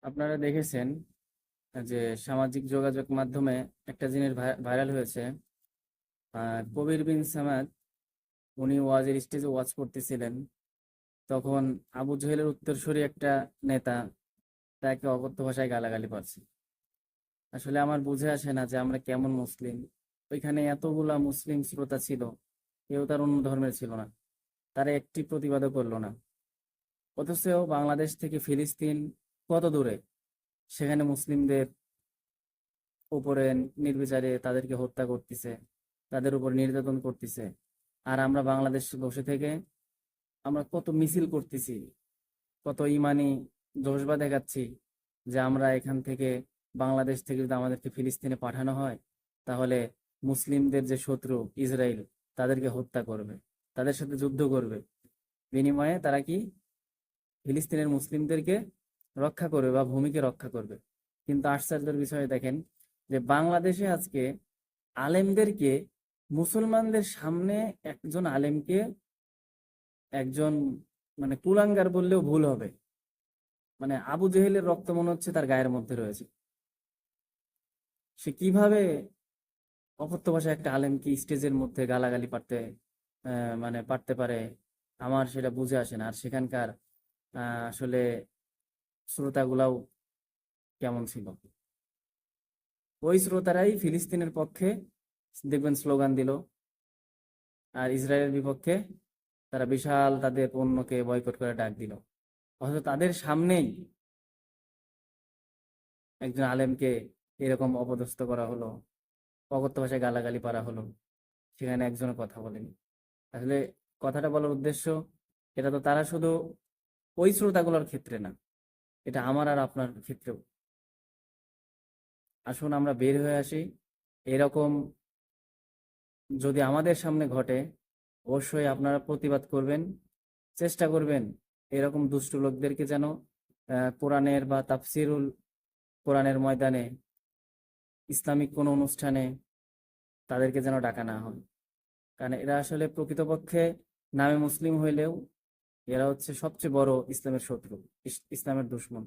আপনারা দেখেছেন যে সামাজিক যোগাযোগ মাধ্যমে একটা জিনিস ভাইরাল হয়েছে। কবির বিন সামাদ উনি ওয়াজের স্টেজে ওয়াজ করতেছিলেন। তখন আবু জহেলের উত্তরসূরি একটা নেতা তাকে অকথ্য ভাষায় গালাগালি করছে। আসলে আমার বুঝে আসে না যে আমরা কেমন মুসলিম। ওইখানে এতগুলা মুসলিম শ্রোতা ছিল, কেউ তার অন্য ধর্মের ছিল না, তারা একটি প্রতিবাদও করলো না। অথচ বাংলাদেশ থেকে ফিলিস্তিন কত দূরে, সেখানে মুসলিমদের উপরে নির্বিচারে তাদেরকে হত্যা করতেছে, তাদের উপর নির্যাতন করতেছে। আর আমরা বাংলাদেশ বসে থেকে আমরা কত মিছিল করতেছি, কত ইমানি জজবা দেখাচ্ছি যে আমরা এখান থেকে, বাংলাদেশ থেকে যদি আমাদেরকে ফিলিস্তিনে পাঠানো হয় তাহলে মুসলিমদের যে শত্রু ইসরায়েল তাদেরকে হত্যা করবে, তাদের সাথে যুদ্ধ করবে, বিনিময়ে তারা কি ফিলিস্তিনের মুসলিমদেরকে রক্ষা করবে বা ভূমিকে রক্ষা করবে। কিন্তু আশ্চর্যের বিষয় দেখেন যে বাংলাদেশে আজকে আলেমদেরকে, মুসলমানদের সামনে একজন আলেমকে একজন মানে কুলাঙ্গার বললেও ভুল হবে, মানে আবু জেহেলের রক্ত মনে হচ্ছে তার গায়ের মধ্যে রয়েছে। সে কিভাবে অকথ্য ভাষায় একটা আলেমকে স্টেজের মধ্যে গালাগালি পারতে মানে পারতে পারে, আমার সেটা বুঝে আসে না। আর সেখানকার আসলে শ্রোতাগুলাও কেমন ছিল, ওই শ্রোতারাই ফিলিস্তিনের পক্ষে দেখবেন স্লোগান দিল, আর ইসরায়েলের বিপক্ষে তারা বিশাল তাদের পণ্যকে বয়কট করে ডাক দিল। অথচ তাদের সামনেই একজন আলেমকে এরকম অপদস্থ করা হলো, অকথ্য ভাষায় গালাগালি পারা হলো, সেখানে একজনের কথা বলেনি। আসলে কথাটা বলার উদ্দেশ্য, এটা তো তারা শুধু ওই শ্রোতাগুলোর ক্ষেত্রে না, এটা আমার আর আপনার ক্ষেত্রেও। আসুন আমরা বের হয়ে আসি। এরকম যদি আমাদের সামনে ঘটে, অবশ্যই আপনারা প্রতিবাদ করবেন, চেষ্টা করবেন এরকম দুষ্ট লোকদেরকে যেন কোরআনের বা তাফসিরুল কোরআনের ময়দানে, ইসলামিক কোনো অনুষ্ঠানে তাদেরকে যেন ডাকা না হয়। কারণ এরা আসলে প্রকৃতপক্ষে নামে মুসলিম হইলেও এরা হচ্ছে সবচেয়ে বড় ইসলামের শত্রু, ইসলামের দুশমন।